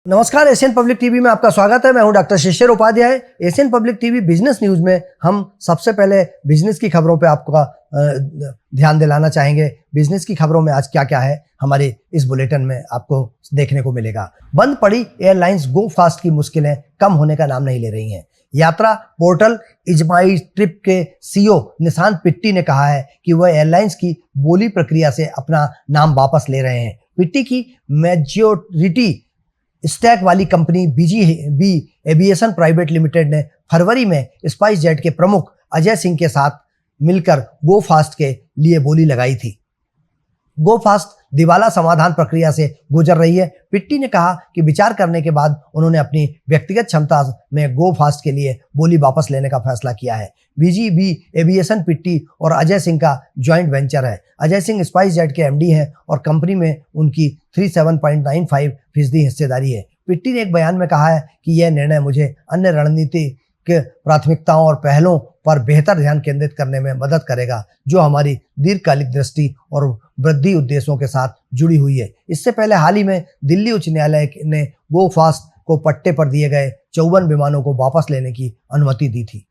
नमस्कार, Asian public TV में आपका स्वागत है। मैं हूं doctor Shishir Upadhyay. Asian public TV business news में हम सबसे पहले बिजनेस की खबरों पे आपका ध्यान दिलाना चाहेंगे। बिजनेस की खबरों में आज क्या क्या है हमारे इस बुलेटिन में आपको देखने को मिलेगा। बंद पड़ी एयरलाइंस गो फास्ट की मुश्किलें कम होने का नाम नहीं ले रही हैं। यात्रा पोर्टल इजमाई ट्रिप के सीईओ निशांत पिट्टी ने कहा है कि वह एयरलाइंस की बोली प्रक्रिया से अपना नाम वापस ले रहे हैं। पिट्टी की मेजॉरिटी स्टैक वाली company BGB aviation private limited ने फरवरी में स्पाइस जेट के प्रमुख अजय सिंह के साथ मिलकर गो फास्ट के लिए बोली लगाई थी। गो फास्ट दिवाला समाधान प्रक्रिया से गुजर रही है। पिट्टी ने कहा कि विचार करने के बाद उन्होंने अपनी व्यक्तिगत क्षमता में गो फास्ट के लिए बोली वापस लेने का फैसला किया है। बीजीबी एविएशन पिट्टी और अजय सिंह का जॉइंट वेंचर है। अजय सिंह स्पाइस जेट के एमडी हैं और कंपनी में उनकी 37.95% हिस्सेदारी है। पिट्टी ने एक बयान में कहा है कि यह निर्णय मुझे अन्य रणनीतिक प्राथमिकताओं और पहलों पर बेहतर ध्यान केंद्रित करने में मदद करेगा, जो हमारी दीर्घकालिक दृष्टि और वृद्धि उद्देश्यों के साथ जुड़ी हुई है। इससे पहले हाल ही में दिल्ली उच्च न्यायालय ने गो फास्ट को पट्टे पर दिए गए 54 विमानों को वापस लेने की अनुमति दी थी।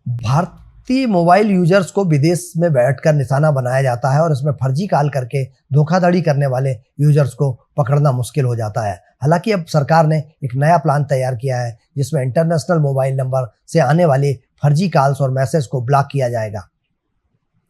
भारतीय मोबाइल यूजर्स को विदेश में बैठकर निशाना बनाया जाता है और इसमें फर्जी कॉल करके धोखाधड़ी करने वाले यूजर्स को पकड़ना मुश्किल हो जाता है। हालांकि अब सरकार ने एक नया प्लान तैयार किया है जिसमें इंटरनेशनल मोबाइल नंबर से आने वाले फर्जी कॉल्स और मैसेज को ब्लॉक किया जाएगा।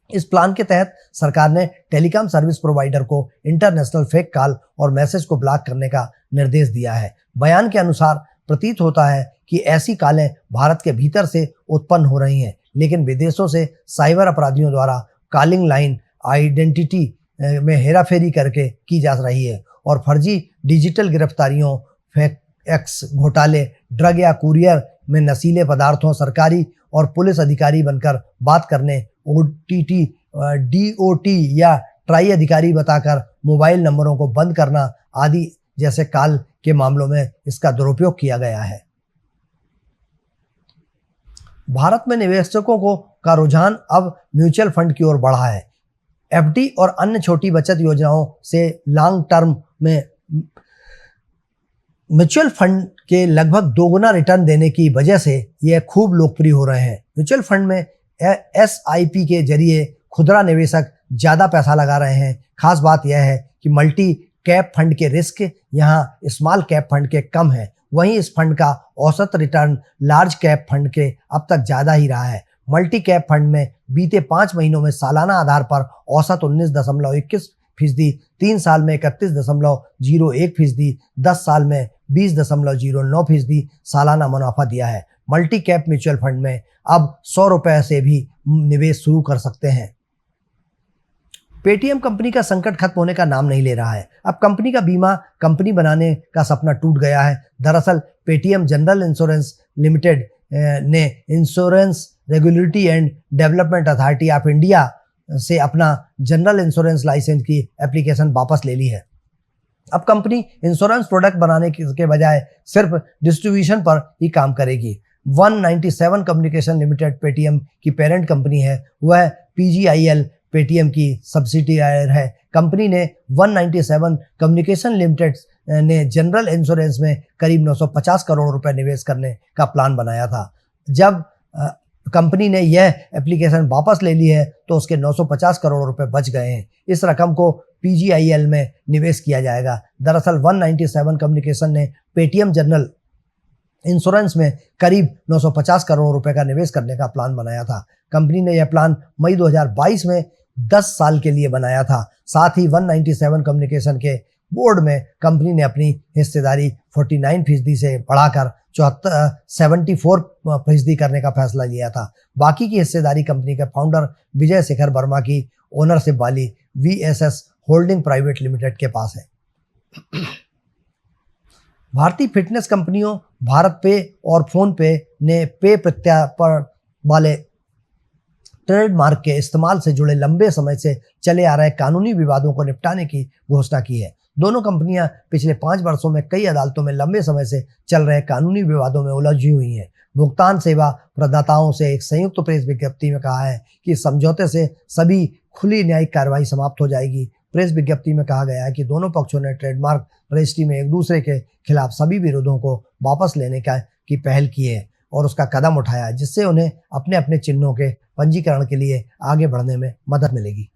इस प्लान के तहत सरकार ने टेलीकॉम सर्विस प्रोवाइडर को इंटरनेशनल फेक कॉल और मैसेज को ब्लॉक करने का निर्देश दिया है। बयान के अनुसार प्रतीत होता है कि ऐसी कॉलें भारत के भीतर से उत्पन्न हो रही हैं, लेकिन विदेशों से साइबर अपराधियों द्वारा कॉलिंग लाइन आइडेंटिटी में हेराफेरी करके की जा रही है और फर्जी डिजिटल गिरफ्तारियों, फैक्स घोटाले, ड्रग या कुरियर में नशीले पदार्थों, सरकारी और पुलिस अधिकारी बनकर बात करने, ओटीटी, डीओटी या ट्राई अधिकारी बताकर मोबाइल नंबरों को बंद करना आदि जैसे कॉल के मामलों में इसका दुरुपयोग किया गया है। भारत में निवेशकों का रुझान अब म्यूचुअल फंड की ओर बढ़ा है। एफडी और अन्य छोटी बचत योजनाओं से लॉन्ग टर्म में म्यूचुअल फंड के लगभग दोगुना रिटर्न देने की वजह से यह खूब लोकप्रिय हो रहे हैं। म्यूचुअल फंड में एसआईपी के जरिए खुदरा निवेशक ज़्यादा पैसा लगा रहे हैं। खास बात यह है कि मल्टी कैप फंड के रिस्क यहाँ स्मॉल कैप फंड के कम है। वहीं इस फंड का औसत रिटर्न लार्ज कैप फंड के अब तक ज़्यादा ही रहा है। मल्टी कैप फंड में बीते 5 महीनों में सालाना आधार पर औसत 19.21%, 3 साल में 31.01%, 10 साल में 20.09% सालाना मुनाफा दिया है। मल्टी कैप म्यूचुअल फंड में अब 100 रुपये से भी निवेश शुरू कर सकते हैं। पेटीएम कंपनी का संकट खत्म होने का नाम नहीं ले रहा है। अब कंपनी का बीमा कंपनी बनाने का सपना टूट गया है। दरअसल पेटीएम जनरल इंश्योरेंस लिमिटेड ने insurance regulatory and development authority of India से अपना जनरल इंश्योरेंस लाइसेंस की एप्लीकेशन वापस ले ली है। अब कंपनी इंश्योरेंस प्रोडक्ट बनाने के बजाय सिर्फ डिस्ट्रीब्यूशन पर ही काम करेगी। 197 कम्युनिकेशन लिमिटेड पेटीएम की पेरेंट कंपनी है। वह पीजीआईएल पेटीएम की सब्सिडियरी है। कंपनी ने 197 कम्युनिकेशन लिमिटेड ने जनरल इंश्योरेंस में करीब 950 करोड़ रुपए निवेश करने का प्लान बनाया था। जब कंपनी ने यह एप्लीकेशन वापस ले ली है तो उसके 950 करोड़ रुपए बच गए हैं। इस रकम को पीजीआईएल में निवेश किया जाएगा। दरअसल 197 कम्युनिकेशन ने पेटीएम जनरल इंश्योरेंस में करीब 950 करोड़ रुपए का निवेश करने का प्लान बनाया था। कंपनी ने यह प्लान मई 2022 में 10 साल के लिए बनाया था। साथ ही 197 कम्युनिकेशन के बोर्ड में कंपनी ने अपनी हिस्सेदारी 49% से बढ़ाकर 74% करने का फैसला लिया था। बाकी की हिस्सेदारी कंपनी के फाउंडर विजय शेखर वर्मा की ओनरशिप वाली वीएसएस होल्डिंग प्राइवेट लिमिटेड के पास है। भारतीय फिटनेस कंपनियों भारत पे और फोन पे ने पे प्रत्यार्पण वाले ट्रेडमार्क के इस्तेमाल से जुड़े लंबे समय से चले आ रहे कानूनी विवादों को निपटाने की घोषणा की है। दोनों कंपनियां पिछले 5 वर्षों में कई अदालतों में लंबे समय से चल रहे कानूनी विवादों में उलझी हुई हैं। भुगतान सेवा प्रदाताओं से एक संयुक्त प्रेस विज्ञप्ति में कहा है कि समझौते से सभी खुली न्यायिक कार्रवाई समाप्त हो जाएगी। प्रेस विज्ञप्ति में कहा गया है कि दोनों पक्षों ने ट्रेडमार्क रजिस्ट्री में एक दूसरे के खिलाफ सभी विरोधों को वापस लेने की पहल की है और उसका कदम उठाया, जिससे उन्हें अपने अपने चिन्हों के पंजीकरण के लिए आगे बढ़ने में मदद मिलेगी।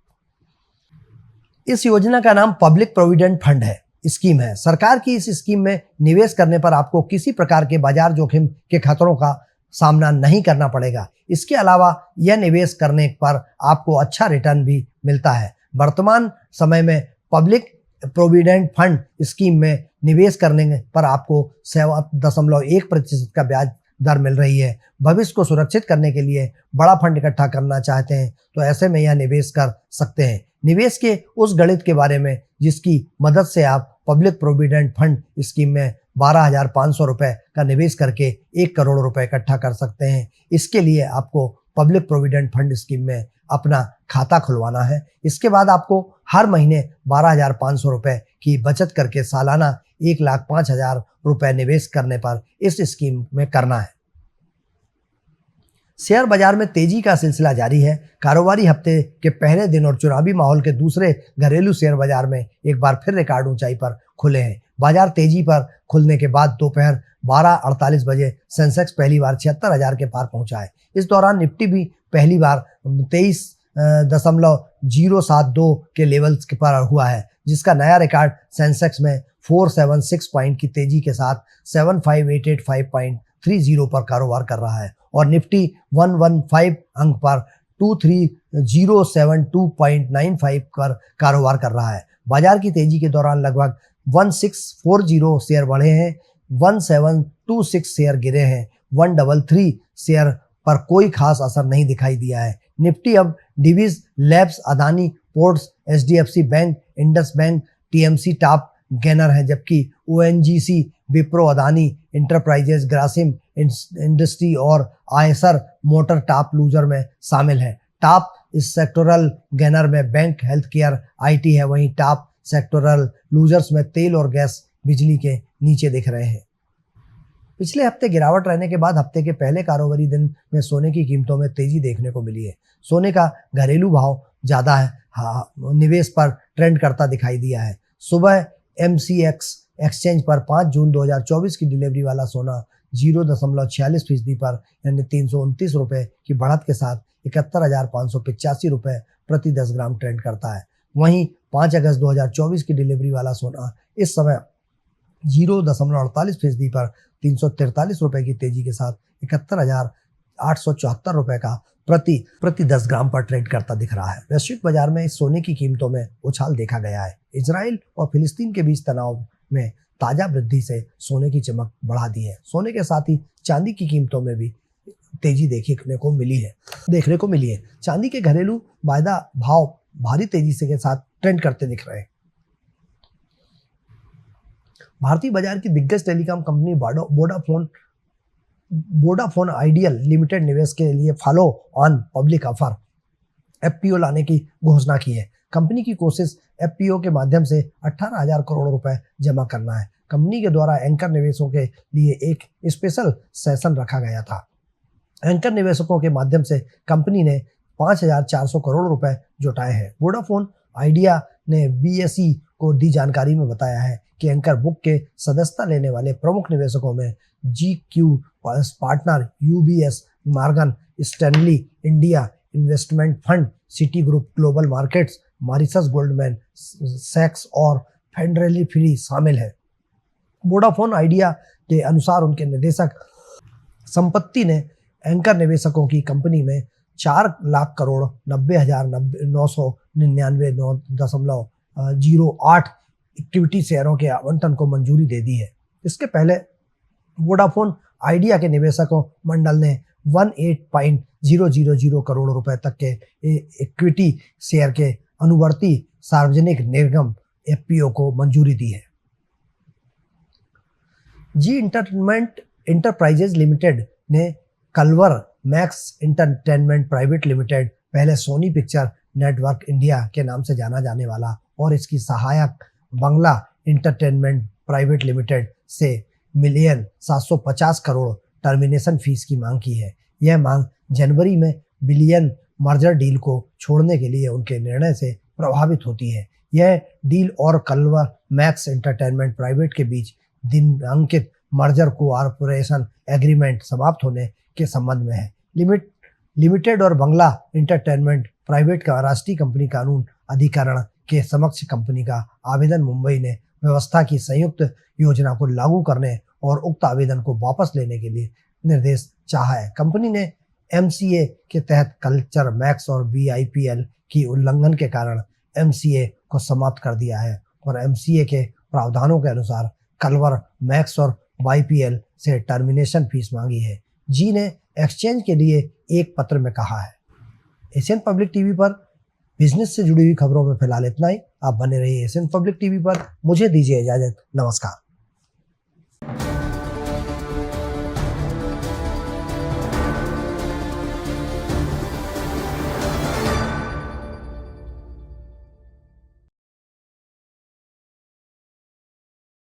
इस योजना का नाम पब्लिक प्रोविडेंट फंड स्कीम है। सरकार की इस स्कीम में निवेश करने पर आपको किसी प्रकार के बाजार जोखिम के खतरों का सामना नहीं करना पड़ेगा। इसके अलावा यह निवेश करने पर आपको अच्छा रिटर्न भी मिलता है। वर्तमान समय में पब्लिक प्रोविडेंट फंड स्कीम में निवेश करने पर आपको 7.1% का ब्याज दर मिल रही है। भविष्य को सुरक्षित करने के लिए बड़ा फंड इकट्ठा करना चाहते हैं तो ऐसे में यह निवेश कर सकते हैं। निवेश के उस गणित के बारे में जिसकी मदद से आप पब्लिक प्रोविडेंट फंड स्कीम में 12,500 रुपये का निवेश करके 1 करोड़ रुपए इकट्ठा कर सकते हैं। इसके लिए आपको पब्लिक प्रोविडेंट फंड स्कीम में अपना खाता खुलवाना है। इसके बाद आपको हर महीने 12,500 रुपये की बचत करके सालाना 1,05,000 रुपये निवेश करने पर इस स्कीम में करना है। शेयर बाजार में तेजी का सिलसिला जारी है। कारोबारी हफ्ते के पहले दिन और चुनावी माहौल के दूसरे घरेलू शेयर बाजार में एक बार फिर रिकॉर्ड ऊंचाई पर खुले हैं। बाजार तेजी पर खुलने के बाद दोपहर 12:48 बजे सेंसेक्स पहली बार 76,000 के पार पहुंचा है। इस दौरान निफ्टी भी पहली बार 23.072 के लेवल्स के पर हुआ है, जिसका नया रिकॉर्ड सेंसेक्स में 476 पॉइंट की तेजी के साथ 75,885.30 पर कारोबार कर रहा है और निफ्टी 115 अंक पर 23,072.95 पर कारोबार कर रहा है। बाजार की तेजी के दौरान लगभग 1640 शेयर बढ़े हैं, 1726 शेयर गिरे हैं, 133 शेयर पर कोई खास असर नहीं दिखाई दिया है। निफ्टी अब Divi's labs, Adani ports, HDFC bank, Indus bank, TMC top gainer है, जबकि ONGC, Wipro, Adani enterprises, Grasim industry और आयसर मोटर टॉप लूजर में शामिल है। टॉप इस सेक्टोरल गेनर में बैंक, हेल्थ केयर, आईटी है, वहीं टॉप सेक्टोरल लूजर्स में तेल और गैस, बिजली के नीचे दिख रहे हैं। पिछले हफ्ते गिरावट रहने के बाद हफ्ते के पहले कारोबारी दिन में सोने की कीमतों में तेजी देखने को मिली है। सोने का घरेलू भाव ज्यादा है, निवेश पर ट्रेंड करता दिखाई दिया है। सुबह एमसीएक्स एक्सचेंज पर 5 जून 2024 की डिलीवरी वाला सोना 0.46% पर यानी 329 रुपये की बढ़त के साथ 71,585 रुपये प्रति 10 ग्राम ट्रेंड करता है। वहीं 5 अगस्त 2024 की डिलीवरी वाला सोना इस समय 0.48% पर 343 रुपये की तेजी के साथ 71,874 रुपये का प्रति 10 ग्राम पर ट्रेड करता दिख रहा है। वैश्विक बाजार में इस सोने की कीमतों में उछाल देखा गया है। इजराइल और फिलिस्तीन के बीच तनाव में ताजा वृद्धि से सोने की चमक बढ़ा दी है। सोने के साथ ही चांदी की कीमतों में भी तेजी देखने को मिली है। चांदी के घरेलू वायदा भाव भारी तेजी से के साथ ट्रेंड करते दिख रहे हैं। भारतीय बाजार की दिग्गज telecom company Vodafone idea limited निवेश के लिए follow on public offer FPO लाने की घोषणा की है। कंपनी की कोशिश एफपीओ के माध्यम से 18,000 करोड़ रुपए जमा करना है। कंपनी के द्वारा एंकर निवेशों के लिए एक स्पेशल सेशन रखा गया था। एंकर निवेशकों के माध्यम से कंपनी ने 5,400 करोड़ रुपए जुटाए हैं। वोडाफोन आइडिया ने बीएसई को दी जानकारी में बताया है कि एंकर बुक के सदस्यता लेने वाले प्रमुख निवेशकों में GQ partner, UBS, Morgan Stanley India investment fund, Citigroup global markets, Mauritius Goldman सैक्स और फेडरली फ्री शामिल है। वोडाफोन आइडिया के अनुसार उनके निदेशक संपत्ति ने एंकर निवेशकों की कंपनी में 4,90,999.08 इक्विटी शेयरों के आवंटन को मंजूरी दे दी है। इसके पहले वोडाफोन आइडिया के निवेशकों मंडल ने 18.000 करोड़ रुपए तक के इक्विटी शेयर के अनुवर्ती सार्वजनिक निर्गम एफपीओ को मंजूरी दी है। जी इंटरप्राइजेज लिमिटेड ने culvert max entertainment private limited, पहले सोनी पिक्चर नेटवर्क इंडिया के नाम से जाना जाने वाला, और इसकी सहायक बंगला एंटरटेनमेंट प्राइवेट लिमिटेड से $1,750 करोड़ टर्मिनेशन फीस की मांग की है। यह मांग जनवरी में बिलियन मर्जर डील को छोड़ने के लिए उनके निर्णय से प्रभावित होती है। यह डील और कलवर मैक्स एंटरटेनमेंट प्राइवेट के बीच दिनांकित मर्जर कोऑपरेशन एग्रीमेंट समाप्त होने के संबंध में है। लिमिटेड और बंगला एंटरटेनमेंट प्राइवेट का राष्ट्रीय कंपनी कानून अधिकरण के समक्ष कंपनी का आवेदन मुंबई ने व्यवस्था की संयुक्त योजना को लागू करने और उक्त आवेदन को वापस लेने के लिए निर्देश चाहा है। कंपनी ने एमसीए के तहत कल्चर मैक्स और बीआईपीएल की उल्लंघन के कारण एमसीए को समाप्त कर दिया है और एमसीए के प्रावधानों के अनुसार कलवर मैक्स और वाईपीएल से टर्मिनेशन फीस मांगी है। जी ने एक्सचेंज के लिए एक पत्र में कहा है। एशियन पब्लिक टीवी पर बिजनेस से जुड़ी हुई खबरों में फिलहाल इतना ही। आप बने रहिए एशियन पब्लिक टीवी पर। मुझे दीजिए इजाजत। नमस्कार।